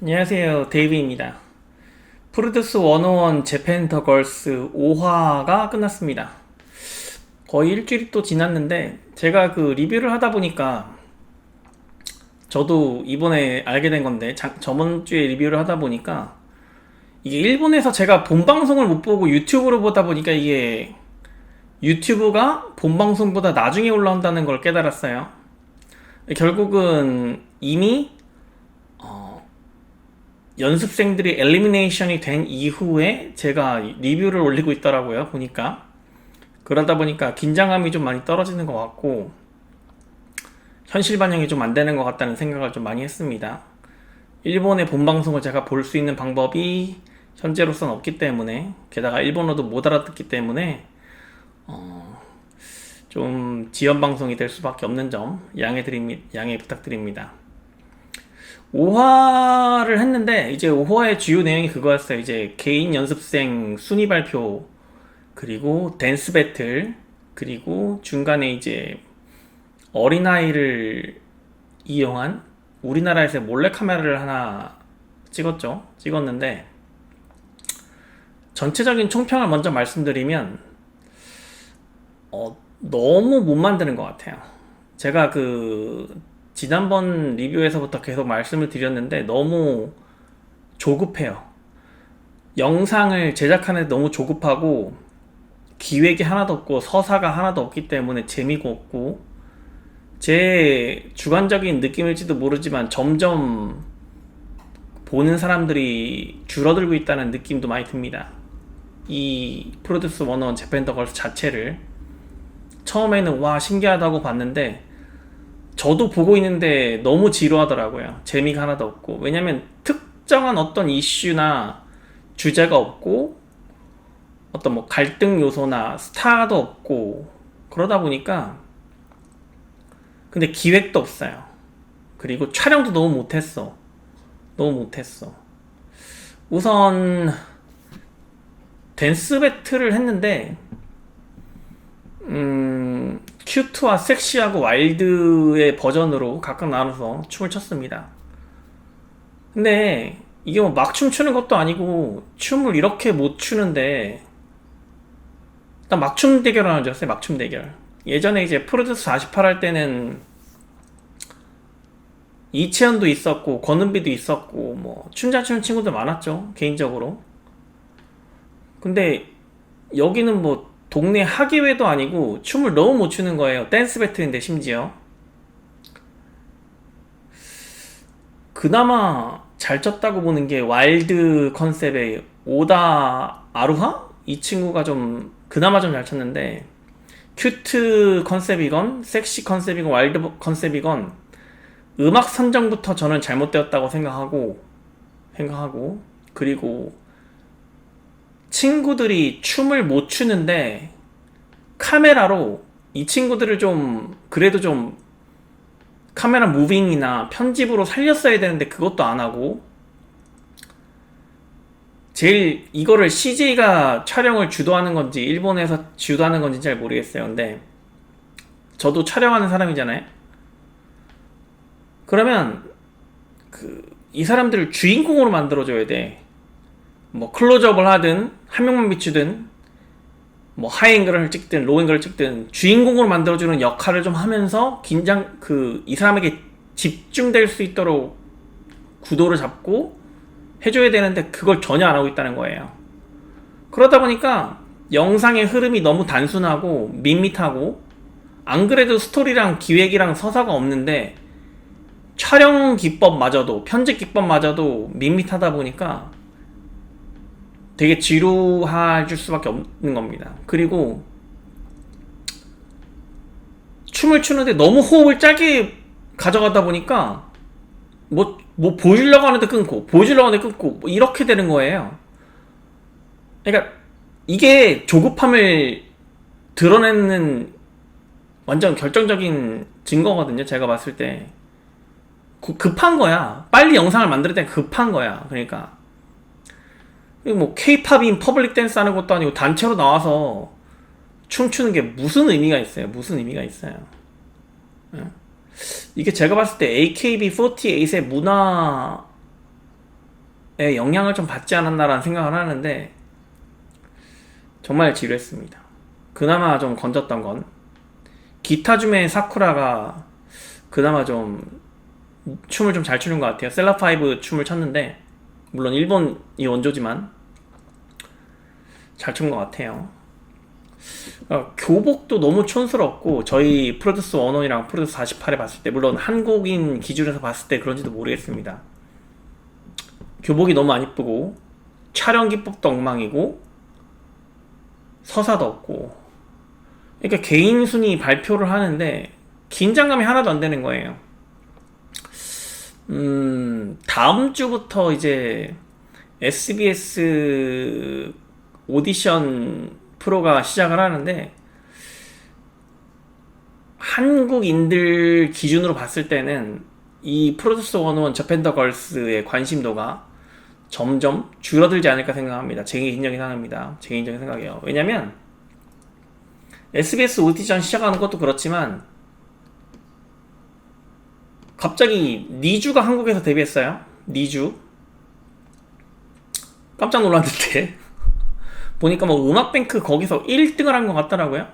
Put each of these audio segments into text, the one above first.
안녕하세요. 데이비입니다. 프로듀스 101 재팬 더 걸스 5화가 끝났습니다. 거의 일주일이 또 지났는데 제가 그 리뷰를 하다 보니까 저도 이번에 알게 된 건데 저번 주에 리뷰를 하다 보니까 이게 일본에서 제가 본방송을 못 보고 유튜브로 보다 보니까 이게 유튜브가 본방송보다 나중에 올라온다는 걸 깨달았어요. 결국은 이미 연습생들이 엘리미네이션이 된 이후에 제가 리뷰를 올리고 있더라고요. 보니까 그러다 보니까 긴장감이 좀 많이 떨어지는 것 같고 현실 반영이 좀 안 되는 것 같다는 생각을 좀 많이 했습니다. 일본의 본방송을 제가 볼 수 있는 방법이 현재로서는 없기 때문에, 게다가 일본어도 못 알아듣기 때문에 좀 지연 방송이 될 수밖에 없는 점 양해 부탁드립니다. 5화를 했는데 이제 5화의 주요 내용이 그거였어요. 이제 개인 연습생 순위 발표, 그리고 댄스 배틀, 그리고 중간에 이제 어린아이를 이용한 우리나라에서 몰래카메라를 하나 찍었는데 전체적인 총평을 먼저 말씀드리면 너무 못 만드는 것 같아요. 제가 지난번 리뷰에서부터 계속 말씀을 드렸는데 너무 조급해요. 영상을 제작하는데 너무 조급하고 기획이 하나도 없고 서사가 하나도 없기 때문에 재미가 없고, 제 주관적인 느낌일지도 모르지만 점점 보는 사람들이 줄어들고 있다는 느낌도 많이 듭니다. 이 프로듀스 101 재팬 더 걸스 자체를 처음에는 와 신기하다고 봤는데 저도 보고 있는데 너무 지루하더라고요. 재미가 하나도 없고. 왜냐면 특정한 어떤 이슈나 주제가 없고 어떤 뭐 갈등 요소나 스타도 없고 그러다 보니까, 근데 기획도 없어요. 그리고 촬영도 너무 못했어. 우선 댄스 배틀을 했는데 큐트와 섹시하고 와일드의 버전으로 각각 나눠서 춤을 췄습니다. 근데 이게 뭐 막 춤추는 것도 아니고 춤을 이렇게 못 추는데, 일단 막춤 대결 하나 줬어요. 막춤 대결. 예전에 이제 프로듀스 48 할 때는 이채연도 있었고 권은비도 있었고 뭐 춤 잘 추는 친구들 많았죠, 개인적으로. 근데 여기는 뭐 동네 학예회도 아니고 춤을 너무 못 추는 거예요. 댄스 배틀인데 심지어. 그나마 잘 췄다고 보는 게 와일드 컨셉의 오다 아루하? 이 친구가 좀 그나마 좀 잘 췄는데, 큐트 컨셉이건 섹시 컨셉이건 와일드 컨셉이건 음악 선정부터 저는 잘못되었다고 생각하고, 그리고 친구들이 춤을 못 추는데 카메라로 이 친구들을 좀 그래도 좀 카메라 무빙이나 편집으로 살렸어야 되는데 그것도 안 하고, 제일 이거를 CJ가 촬영을 주도하는 건지 일본에서 주도하는 건지 잘 모르겠어요. 근데 저도 촬영하는 사람이잖아요. 그러면 이 사람들을 주인공으로 만들어줘야 돼. 뭐 클로즈업을 하든 한 명만 비추든 뭐 하이앵글을 찍든 로앵글을 찍든 주인공으로 만들어주는 역할을 좀 하면서 이 사람에게 집중될 수 있도록 구도를 잡고 해줘야 되는데 그걸 전혀 안 하고 있다는 거예요. 그러다 보니까 영상의 흐름이 너무 단순하고 밋밋하고, 안 그래도 스토리랑 기획이랑 서사가 없는데 촬영 기법마저도 편집 기법마저도 밋밋하다 보니까 되게 지루할 수밖에 없는 겁니다. 그리고 춤을 추는데 너무 호흡을 짧게 가져가다 보니까 뭐 보여주려고 하는데 끊고 뭐 이렇게 되는 거예요. 그러니까 이게 조급함을 드러내는 완전 결정적인 증거거든요. 제가 봤을 때 급한 거야. 빨리 영상을 만들 때 급한 거야. 그러니까 뭐 케이팝인 퍼블릭 댄스 하는 것도 아니고 단체로 나와서 춤추는 게 무슨 의미가 있어요? 이게 제가 봤을 때 AKB48의 문화 영향을 좀 받지 않았나라는 생각을 하는데 정말 지루했습니다. 그나마 좀 건졌던 건 기타줌의 사쿠라가 그나마 좀 춤을 좀 잘 추는 것 같아요. 셀라5 춤을 췄는데 물론 일본이 원조지만 잘 춘 것 같아요. 교복도 너무 촌스럽고 저희 프로듀스 101이랑 프로듀스 48에 봤을 때 물론 한국인 기준에서 봤을 때 그런지도 모르겠습니다. 교복이 너무 안 이쁘고 촬영 기법도 엉망이고 서사도 없고 그러니까 개인 순위 발표를 하는데 긴장감이 하나도 안 되는 거예요. 다음 주부터 이제 SBS 오디션 프로가 시작을 하는데 한국인들 기준으로 봤을 때는 이 프로듀스 101 저펜더 걸스의 관심도가 점점 줄어들지 않을까 생각합니다. 제 개인적인 생각입니다. 제 개인적인 생각이에요. 왜냐면 SBS 오디션 시작하는 것도 그렇지만 갑자기 니주가 한국에서 데뷔했어요. 니주 깜짝 놀랐는데 보니까 뭐 음악뱅크 거기서 1등을 한 것 같더라고요.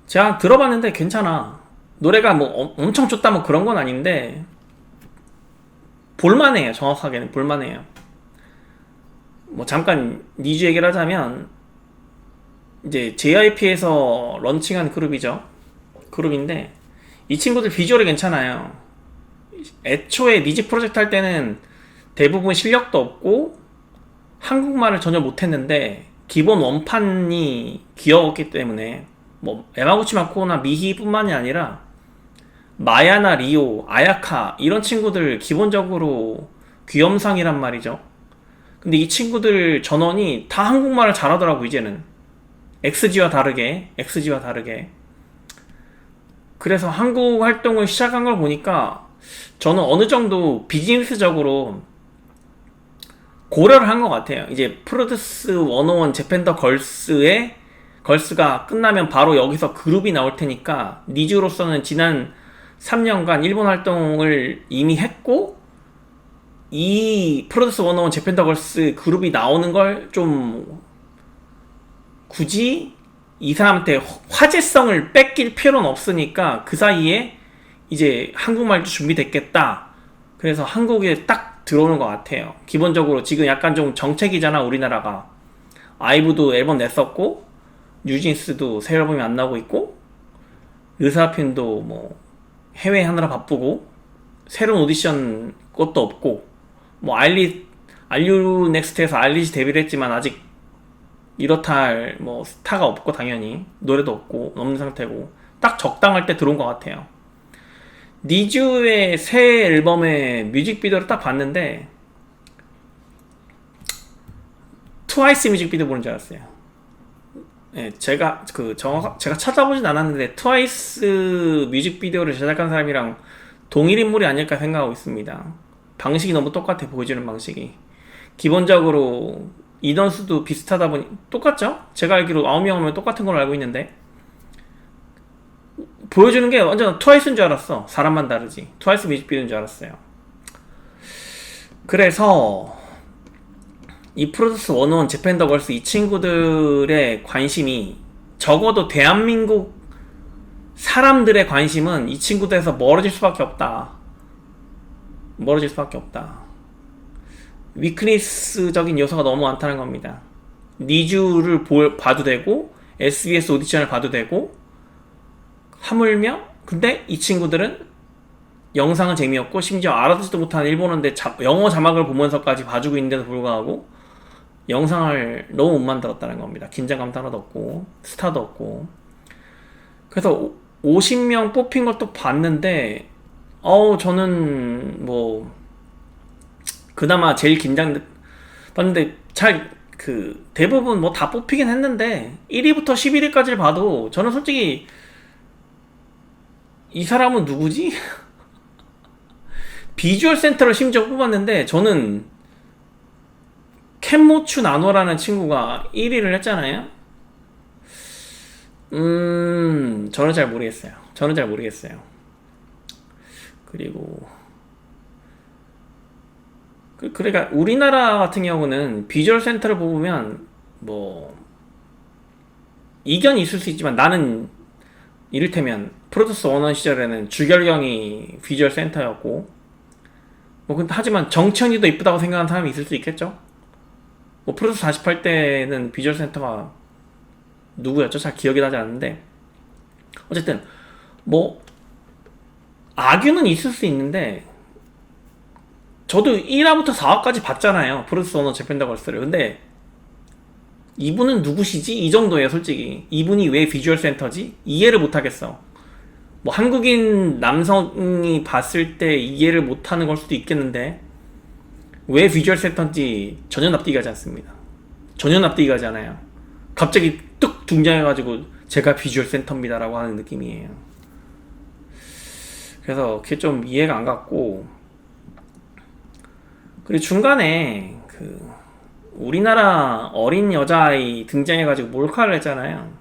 제가 들어봤는데 괜찮아. 노래가 뭐 엄청 좋다 뭐 그런 건 아닌데 볼만해요. 정확하게는 볼만해요. 뭐 잠깐 니주 얘기를 하자면 이제 JYP에서 런칭한 그룹이죠. 그룹인데 이 친구들 비주얼이 괜찮아요. 애초에 니지 프로젝트 할 때는 대부분 실력도 없고 한국말을 전혀 못했는데 기본 원판이 귀여웠기 때문에 뭐 야마구치 마코나 미히 뿐만이 아니라 마야나 리오, 아야카 이런 친구들 기본적으로 귀염상이란 말이죠. 근데 이 친구들 전원이 다 한국말을 잘하더라고 이제는. XG와 다르게. 그래서 한국 활동을 시작한 걸 보니까 저는 어느 정도 비즈니스적으로 고려를 한 것 같아요. 이제 프로듀스 101 제펜더 걸스가 끝나면 바로 여기서 그룹이 나올 테니까 니즈로서는 지난 3년간 일본 활동을 이미 했고 이 프로듀스 101 제펜더 걸스 그룹이 나오는 걸 좀 굳이 이 사람한테 화제성을 뺏길 필요는 없으니까 그 사이에 이제 한국말도 준비됐겠다. 그래서 한국에 딱 들어오는 것 같아요. 기본적으로 지금 약간 좀 정책이잖아 우리나라가. 아이브도 앨범 냈었고 뉴진스도 새 앨범이 안 나오고 있고 르사핀도 뭐 해외 하느라 바쁘고 새로운 오디션 것도 없고 뭐 알류 넥스트에서 알리지 데뷔를 했지만 아직 이렇다 할 뭐 스타가 없고 당연히 노래도 없고 없는 상태고 딱 적당할 때 들어온 것 같아요. 니즈의 새 앨범의 뮤직비디오를 딱 봤는데 트와이스 뮤직비디오 보는 줄 알았어요. 네, 제가 찾아보진 않았는데 트와이스 뮤직비디오를 제작한 사람이랑 동일 인물이 아닐까 생각하고 있습니다. 방식이 너무 똑같아. 보여주는 방식이 기본적으로 인원수도 비슷하다 보니 똑같죠? 제가 알기로 9명이면 똑같은 걸로 알고 있는데 보여주는 게 완전 트와이스인 줄 알았어. 사람만 다르지. 트와이스 뮤직비디오인 줄 알았어요. 그래서 이 프로듀스 101 제펜더 걸스 이 친구들의 관심이 적어도 대한민국 사람들의 관심은 이 친구들에서 멀어질 수밖에 없다. 위크니스적인 요소가 너무 많다는 겁니다. 니주를 봐도 되고 SBS 오디션을 봐도 되고 하물며 근데 이 친구들은 영상은 재미없고 심지어 알아듣지도 못하는 일본어인데 영어 자막을 보면서까지 봐주고 있는데도 불구하고 영상을 너무 못 만들었다는 겁니다. 긴장감도 하나도 없고 스타도 없고. 그래서 50명 뽑힌 것도 봤는데 저는 뭐 그나마 제일 봤는데 대부분 뭐 다 뽑히긴 했는데 1위부터 11위까지를 봐도 저는 솔직히 이 사람은 누구지? 비주얼 센터를 심지어 뽑았는데 저는 켄모추 나노라는 친구가 1위를 했잖아요. 저는 잘 모르겠어요. 그리고 그러니까 우리나라 같은 경우는 비주얼 센터를 보면 뭐 이견이 있을 수 있지만 나는 이를테면 프로듀스 원원 시절에는 주결경이 비주얼 센터였고 뭐 근데 하지만 정치현이도 이쁘다고 생각하는 사람이 있을 수 있겠죠. 뭐 프로듀스 48 때는 비주얼 센터가 누구였죠? 잘 기억이 나지 않는데 어쨌든 뭐 악유는 있을 수 있는데 저도 1화부터 4화까지 봤잖아요. 프로듀스 원원 재팬더 걸스를. 근데 이분은 누구시지? 이 정도예요, 솔직히. 이분이 왜 비주얼 센터지? 이해를 못하겠어. 뭐 한국인 남성이 봤을 때 이해를 못하는 걸 수도 있겠는데 왜 비주얼 센터인지 전혀 납득이 가지 않습니다. 전혀 납득이 가지 않아요. 갑자기 뚝 등장해가지고 제가 비주얼 센터입니다라고 하는 느낌이에요. 그래서 그게 좀 이해가 안 갔고, 그리고 중간에 그 우리나라 어린 여자아이 등장해가지고 몰카를 했잖아요.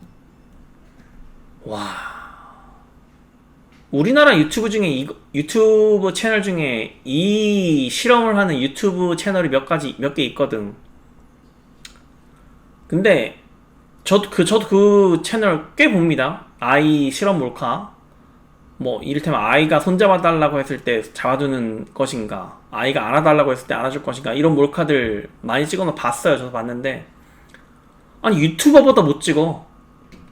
와, 우리나라 유튜브 중에 유튜브 채널 중에 이 실험을 하는 유튜브 채널이 몇 개 있거든. 근데 저도 그 채널 꽤 봅니다. 아이 실험 몰카. 뭐 이를테면 아이가 손잡아 달라고 했을 때 잡아주는 것인가, 아이가 안아달라고 했을 때 안아줄 것인가, 이런 몰카들 많이 찍어서 봤어요. 저도 봤는데 아니 유튜버보다 못 찍어.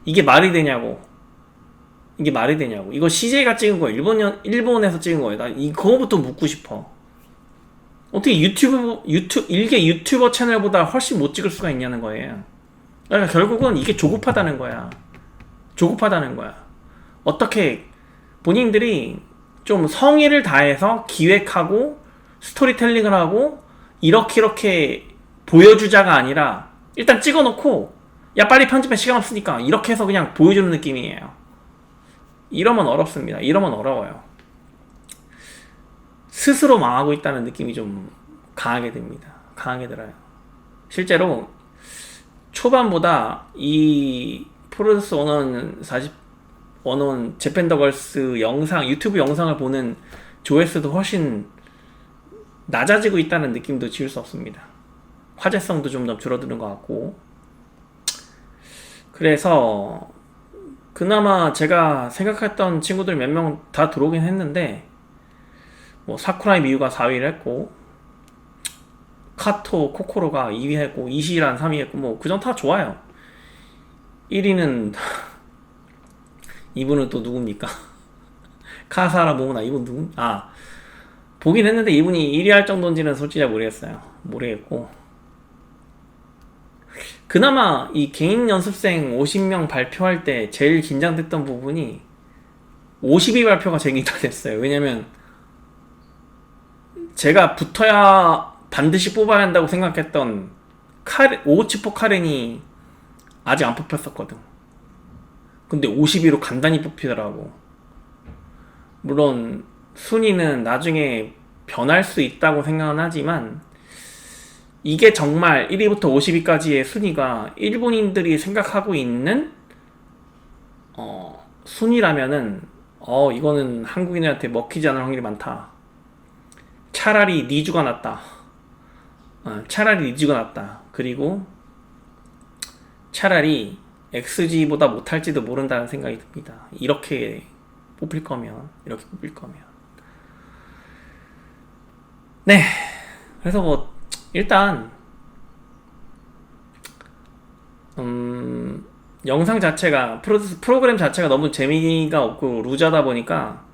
이게 말이 되냐고. 이게 말이 되냐고. 이거 CJ가 찍은 거예요. 일본에서 찍은 거예요. 나 이거부터 묻고 싶어. 어떻게 일개 유튜버 채널보다 훨씬 못 찍을 수가 있냐는 거예요. 그러니까 결국은 이게 조급하다는 거야. 조급하다는 거야. 어떻게 본인들이 좀 성의를 다해서 기획하고 스토리텔링을 하고 이렇게 보여주자가 아니라 일단 찍어놓고 야 빨리 편집해 시간 없으니까 이렇게 해서 그냥 보여주는 느낌이에요. 이러면 어렵습니다. 이러면 어려워요. 스스로 망하고 있다는 느낌이 좀 강하게 듭니다. 강하게 들어요. 실제로 초반보다 이 프로듀스 원원 재팬더 걸스 영상, 유튜브 영상을 보는 조회수도 훨씬 낮아지고 있다는 느낌도 지울 수 없습니다. 화제성도 좀 더 줄어드는 것 같고. 그래서 그나마 제가 생각했던 친구들 몇 명 다 들어오긴 했는데 뭐 사쿠라이 미유가 4위를 했고 카토 코코로가 2위 했고 이시란 3위 했고 뭐 그전 다 좋아요. 1위는 이분은 또 누굽니까? 카사라 모모나 이분 누구? 아 보긴 했는데 이분이 1위 할 정도인지는 솔직히 잘 모르겠어요. 모르겠고 그나마 이 개인 연습생 50명 발표할 때 제일 긴장됐던 부분이 50위 발표가 제일 긴장됐어요. 왜냐면 제가 붙어야 반드시 뽑아야 한다고 생각했던 오우치포 카렌이 아직 안 뽑혔었거든. 근데 50위로 간단히 뽑히더라고. 물론 순위는 나중에 변할 수 있다고 생각은 하지만 이게 정말 1위부터 50위까지의 순위가 일본인들이 생각하고 있는 순위라면은 이거는 한국인한테 먹히지 않을 확률이 많다. 차라리 니주가 낫다. 차라리 니주가 낫다. 그리고 차라리 XG보다 못할지도 모른다는 생각이 듭니다. 이렇게 뽑힐 거면. 네. 그래서 뭐 일단 영상 자체가 프로그램 자체가 너무 재미가 없고 루즈하다 보니까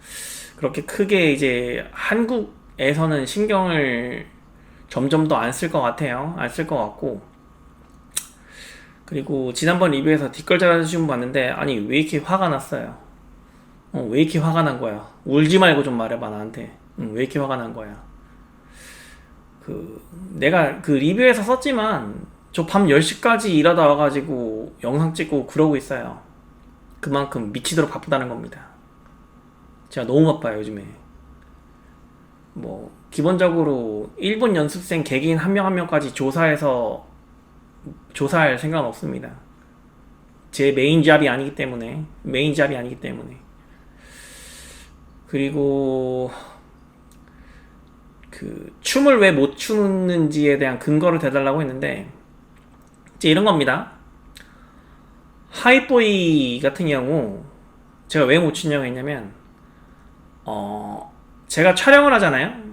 그렇게 크게 이제 한국에서는 신경을 점점 더 안 쓸 것 같아요. 안 쓸 것 같고, 그리고 지난번 리뷰에서 댓글 달아주신 분 봤는데 아니 왜 이렇게 화가 났어요? 왜 이렇게 화가 난 거야? 울지 말고 좀 말해봐 나한테. 왜 이렇게 화가 난 거야? 내가 그 리뷰에서 썼지만 저 밤 10시까지 일하다 와가지고 영상 찍고 그러고 있어요. 그만큼 미치도록 바쁘다는 겁니다. 제가 너무 바빠요 요즘에. 뭐 기본적으로 일본 연습생 개개인 한 명 한 명까지 조사할 생각은 없습니다. 제 메인 잡이 아니기 때문에. 그리고 그 춤을 왜 못 추는지에 대한 근거를 대달라고 했는데 이제 이런 겁니다. 하이보이 같은 경우 제가 왜 못 추냐고 했냐면 제가 촬영을 하잖아요.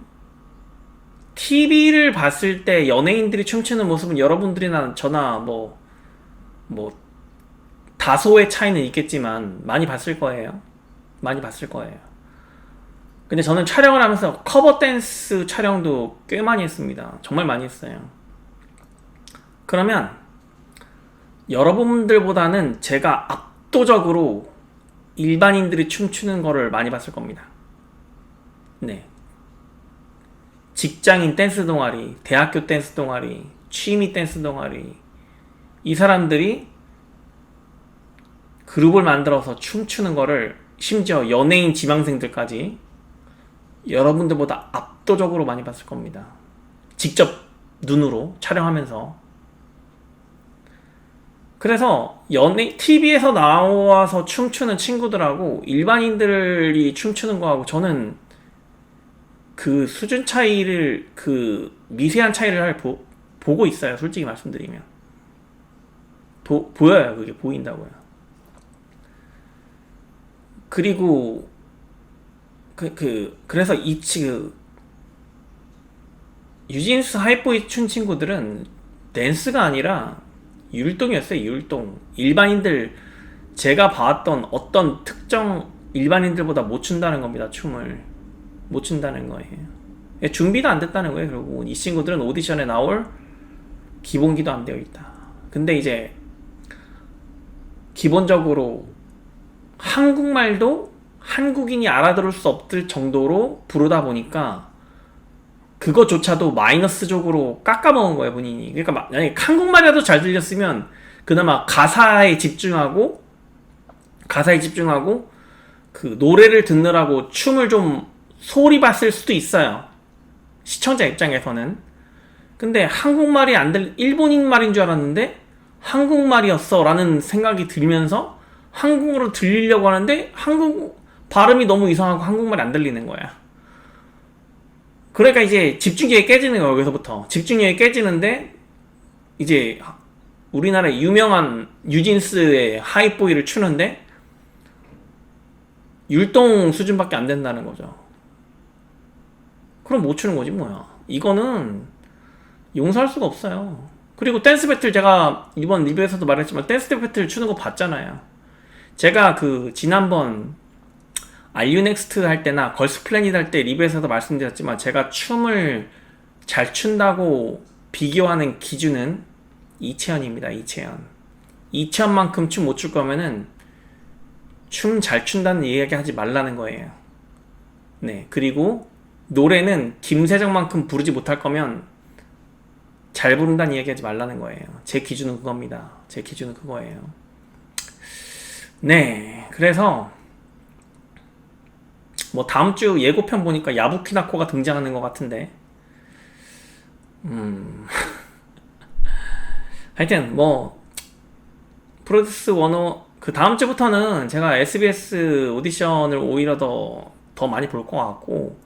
TV를 봤을 때 연예인들이 춤추는 모습은 여러분들이나 저나 뭐 다소의 차이는 있겠지만 많이 봤을 거예요. 많이 봤을 거예요. 근데 저는 촬영을 하면서 커버 댄스 촬영도 꽤 많이 했습니다. 정말 많이 했어요. 그러면 여러분들보다는 제가 압도적으로 일반인들이 춤추는 거를 많이 봤을 겁니다. 네. 직장인 댄스 동아리, 대학교 댄스 동아리, 취미 댄스 동아리, 이 사람들이 그룹을 만들어서 춤추는 거를 심지어 연예인 지망생들까지 여러분들보다 압도적으로 많이 봤을 겁니다. 직접 눈으로 촬영하면서. 그래서 TV에서 나와서 춤추는 친구들하고 일반인들이 춤추는 거하고 저는 그 수준 차이를, 그 미세한 차이를 보고 있어요. 솔직히 말씀드리면. 보여요. 그게 보인다고요. 그리고 그래서 유진스 하이보이 춘 친구들은 댄스가 아니라 율동이었어요. 율동. 일반인들, 제가 봤던 어떤 특정 일반인들보다 못 춘다는 겁니다. 춤을 못 춘다는 거예요. 준비도 안 됐다는 거예요. 결국 이 친구들은 오디션에 나올 기본기도 안 되어 있다. 근데 이제 기본적으로 한국말도 한국인이 알아들을 수 없을 정도로 부르다 보니까 그거조차도 마이너스적으로 깎아먹은 거예요, 본인이. 그러니까 만약에 한국말이라도 잘 들렸으면 그나마 가사에 집중하고 그 노래를 듣느라고 춤을 좀 소홀히 봤을 수도 있어요. 시청자 입장에서는. 근데 한국말이 일본인 말인 줄 알았는데 한국말이었어 라는 생각이 들면서 한국어로 들리려고 하는데 한국 발음이 너무 이상하고 한국말이 안 들리는 거야. 그러니까 이제 집중력이 깨지는 거예요. 여기서부터 집중력이 깨지는데 이제 우리나라의 유명한 유진스의 하이보이를 추는데 율동 수준밖에 안 된다는 거죠. 그럼 못 추는 거지 뭐야. 이거는 용서할 수가 없어요. 그리고 댄스 배틀, 제가 이번 리뷰에서도 말했지만 댄스 배틀 추는 거 봤잖아요. 제가 지난번 알유넥스트 할 때나 걸스 플래닛 할 때 리뷰에서도 말씀드렸지만 제가 춤을 잘 춘다고 비교하는 기준은 이채연입니다. 이채연만큼 춤 못 출 거면은 춤 잘 춘다는 얘기 하지 말라는 거예요. 네. 그리고 노래는 김세정만큼 부르지 못할 거면 잘 부른다는 얘기 하지 말라는 거예요. 제 기준은 그겁니다. 제 기준은 그거예요. 네. 그래서 다음 주 예고편 보니까 야부키나코가 등장하는 것 같은데 하여튼 프로듀스 101 그 다음 주부터는 제가 SBS 오디션을 오히려 더 많이 볼 것 같고,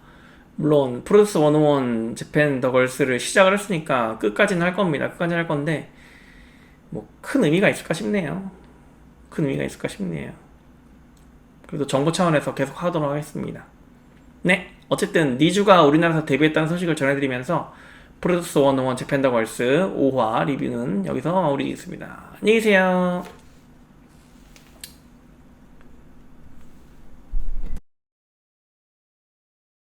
물론 프로듀스 101 재팬 더 걸스를 시작을 했으니까 끝까지는 할 겁니다. 끝까지는 할 건데 큰 의미가 있을까 싶네요. 그래도 정보 차원에서 계속 하도록 하겠습니다. 네, 어쨌든 니주가 우리나라에서 데뷔했다는 소식을 전해드리면서 프로듀스 101 재팬 더 걸스 5화 리뷰는 여기서 마무리하겠습니다. 안녕히 계세요.